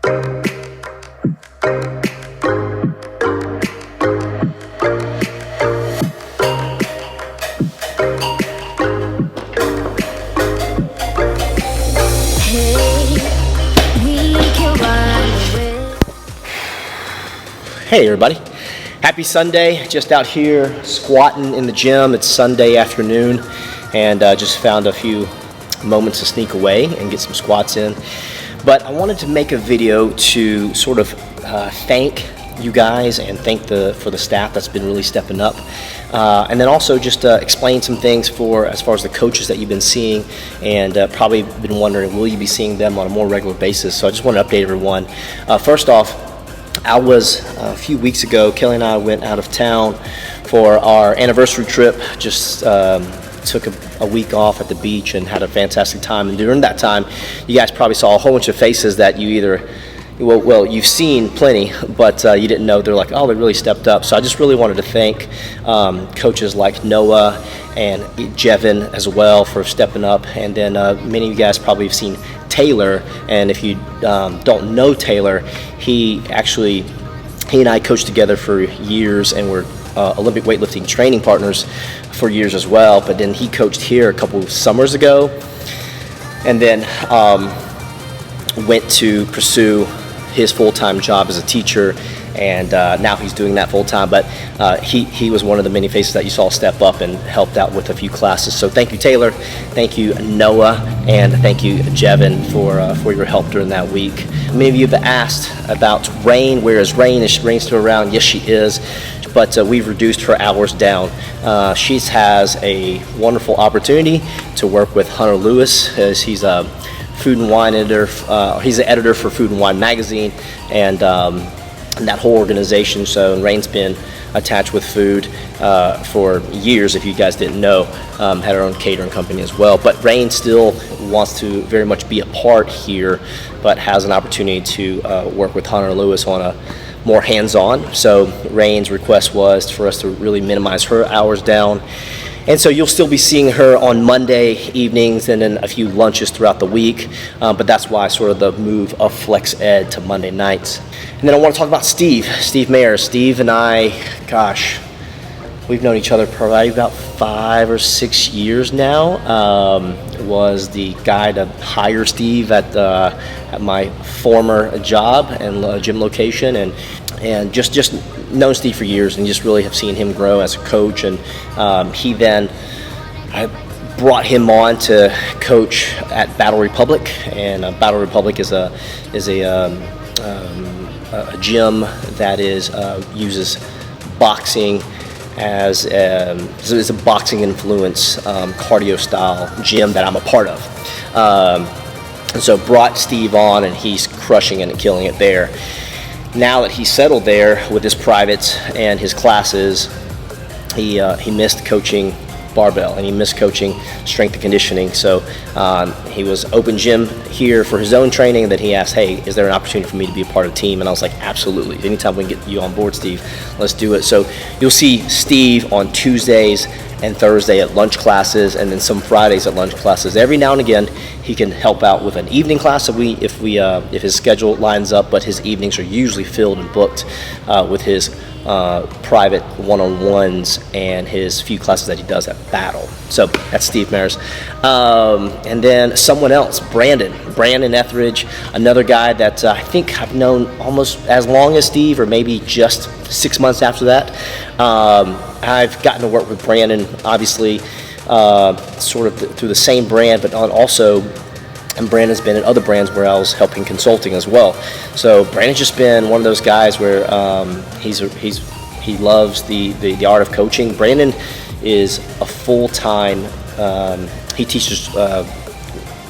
Hey everybody, happy Sunday. Just out here squatting in the gym. It's Sunday afternoon and just found a few moments to sneak away and get some squats in. But I wanted to make a video to sort of thank you guys and thank for the staff that's been really stepping up. And then also just explain some things as far as the coaches that you've been seeing and probably been wondering, will you be seeing them on a more regular basis? So I just want to update everyone. First off, I was, a few weeks ago, Kelly and I went out of town for our anniversary trip, just took a week off at the beach and had a fantastic time. And during that time, you guys probably saw a whole bunch of faces that you either, well, you've seen plenty, but you didn't know. They're like, oh, they really stepped up. So I just really wanted to thank coaches like Noah and Jevin as well for stepping up. And then many of you guys probably have seen Taylor, and if you don't know Taylor, he and I coached together for years and were Olympic weightlifting training partners for years as well. But then he coached here a couple of summers ago, and then went to pursue his full-time job as a teacher, and now he's doing that full-time. But he was one of the many faces that you saw step up and helped out with a few classes. So thank you, Taylor. Thank you, Noah, and thank you, Jevin, for your help during that week. Many of you have asked about Rain. Where is Rain? Is Rain still around? Yes, she is. But we've reduced her hours down. She has a wonderful opportunity to work with Hunter Lewis, as he's a food and wine editor. He's the editor for Food and Wine magazine, and that whole organization. So Rain's been attached with food for years, if you guys didn't know. Had her own catering company as well. But Rain still wants to very much be a part here, but has an opportunity to work with Hunter Lewis on a more hands-on. So Rain's request was for us to really minimize her hours down. And so you'll still be seeing her on Monday evenings and then a few lunches throughout the week. But that's why sort of the move of Flex Ed to Monday nights. And then I want to talk about Steve Mayers. Steve and I, gosh, we've known each other probably about 5 or 6 years now. Was the guy to hire Steve at my former job and gym location, and just known Steve for years, and just really have seen him grow as a coach. And I brought him on to coach at Battle Republic, and Battle Republic is a gym that uses boxing as it's a boxing influence cardio style gym that I'm a part of. And so brought Steve on, and he's crushing it and killing it there. Now that he's settled there with his privates and his classes, he missed coaching barbell, and he missed coaching strength and conditioning. So he was open gym here for his own training, and then he asked, hey, is there an opportunity for me to be a part of the team? And I was like, absolutely. Anytime we can get you on board, Steve, let's do it. So you'll see Steve on Tuesdays and Thursday at lunch classes, and then some Fridays at lunch classes. Every now and again, he can help out with an evening class if his schedule lines up, but his evenings are usually filled and booked with his private one-on-ones and his few classes that he does at Battle. So that's Steve Mayers. And then someone else, Brandon Etheridge, another guy that I think I've known almost as long as Steve, or maybe just 6 months after that. I've gotten to work with Brandon, obviously, sort of through the same brand, but also, and Brandon's been in other brands where I was helping consulting as well. So Brandon's just been one of those guys where he loves the art of coaching. Brandon is a full-time, he teaches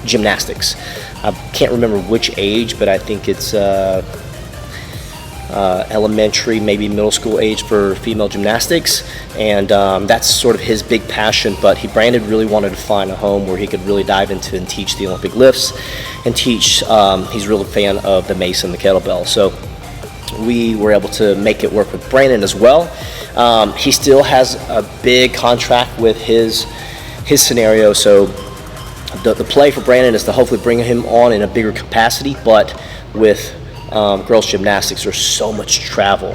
gymnastics. I can't remember which age, but I think it's elementary, maybe middle school age for female gymnastics, and that's sort of his big passion. But Brandon really wanted to find a home where he could really dive into and teach the Olympic lifts and teach. He's a real fan of the mace and the kettlebell, so we were able to make it work with Brandon as well. He still has a big contract with his scenario, so the play for Brandon is to hopefully bring him on in a bigger capacity, but with girls gymnastics, there's so much travel,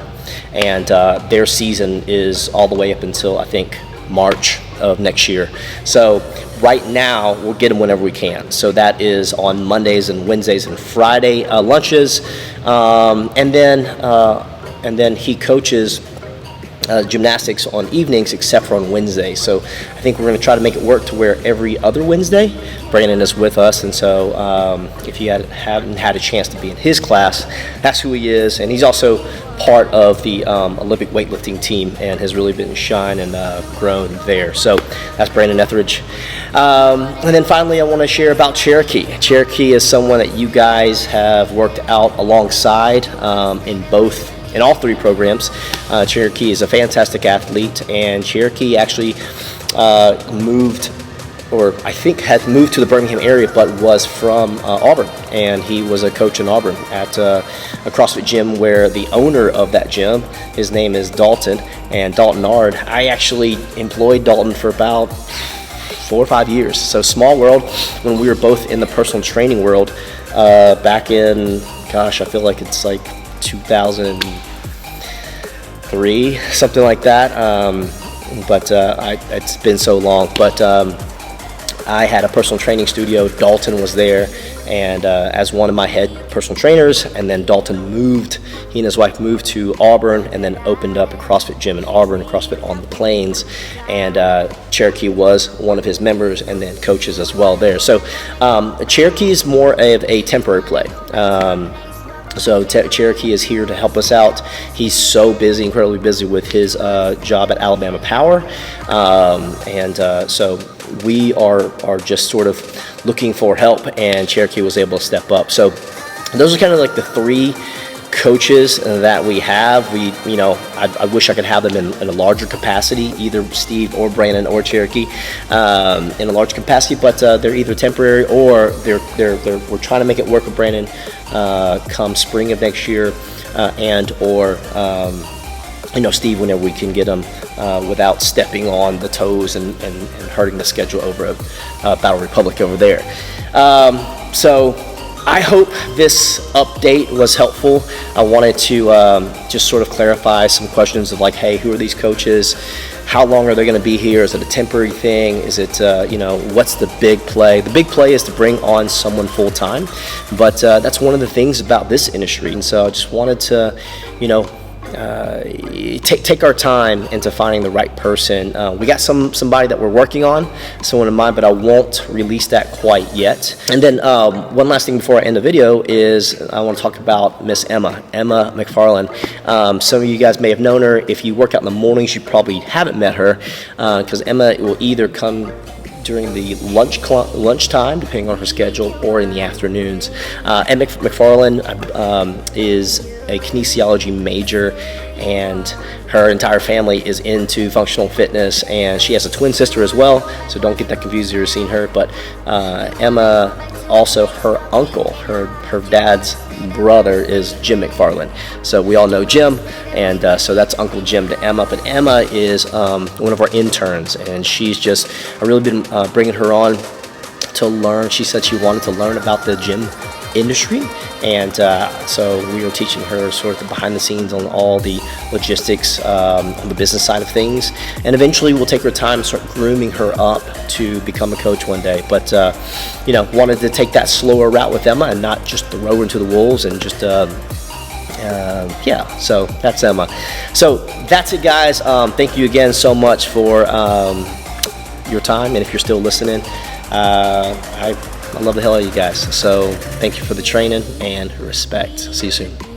and their season is all the way up until I think March of next year. So right now we'll get them whenever we can. So that is on Mondays and Wednesdays and Friday lunches, and then he coaches gymnastics on evenings except for on Wednesday. So I think we're going to try to make it work to where every other Wednesday Brandon is with us. And so if you haven't had a chance to be in his class, that's who he is. And he's also part of the Olympic weightlifting team and has really been shine and grown there. So that's Brandon Etheridge. And then finally, I want to share about Cherokee. Cherokee is someone that you guys have worked out alongside in all three programs. Cherokee is a fantastic athlete, and Cherokee actually moved, or I think had moved to the Birmingham area, but was from Auburn, and he was a coach in Auburn at a CrossFit gym where the owner of that gym, his name is Dalton, and Dalton Ard. I actually employed Dalton for about 4 or 5 years. So small world when we were both in the personal training world back in, gosh, I feel like it's like 2003, something like that. It's been so long. But I had a personal training studio. Dalton was there, and as one of my head personal trainers. And then Dalton moved. He and his wife moved to Auburn, and then opened up a CrossFit gym in Auburn, CrossFit on the Plains. And Cherokee was one of his members, and then coaches as well there. So Cherokee is more of a temporary play. So Cherokee is here to help us out. He's so busy, incredibly busy with his job at Alabama Power, so we are just sort of looking for help, and Cherokee was able to step up. So those are kind of like the three coaches that we have. I wish I could have them in a larger capacity, either Steve or Brandon or Cherokee, in a large capacity, but they're either temporary or we're trying to make it work with Brandon come spring of next year, and or Steve, whenever we can get them without stepping on the toes and hurting the schedule over at Battle Republic over there. So I hope this update was helpful. I wanted to just sort of clarify some questions of like, hey, who are these coaches? How long are they going to be here? Is it a temporary thing? Is it, what's the big play? The big play is to bring on someone full time, but that's one of the things about this industry. And so I just wanted to, take our time into finding the right person. We got somebody that we're working on, someone in mind, but I won't release that quite yet. And then one last thing before I end the video is I want to talk about Miss Emma McFarland. Some of you guys may have known her. If you work out in the mornings, you probably haven't met her, because Emma will either come during the lunchtime, depending on her schedule, or in the afternoons. Emma McFarland is a kinesiology major, and her entire family is into functional fitness, and she has a twin sister as well, so don't get that confused if you've seen her. But Emma, also her uncle, her dad's brother is Jim McFarland. So we all know Jim, and so that's Uncle Jim to Emma. But Emma is one of our interns, and I've really been bringing her on to learn. She said she wanted to learn about the gym industry, and so we were teaching her sort of the behind the scenes on all the logistics on the business side of things, and eventually we'll take her time and start grooming her up to become a coach one day. But wanted to take that slower route with Emma and not just throw her into the wolves and just so that's Emma. So that's it, guys. Thank you again so much for your time, and if you're still listening, I love the hell out of you guys. So thank you for the training and respect. See you soon.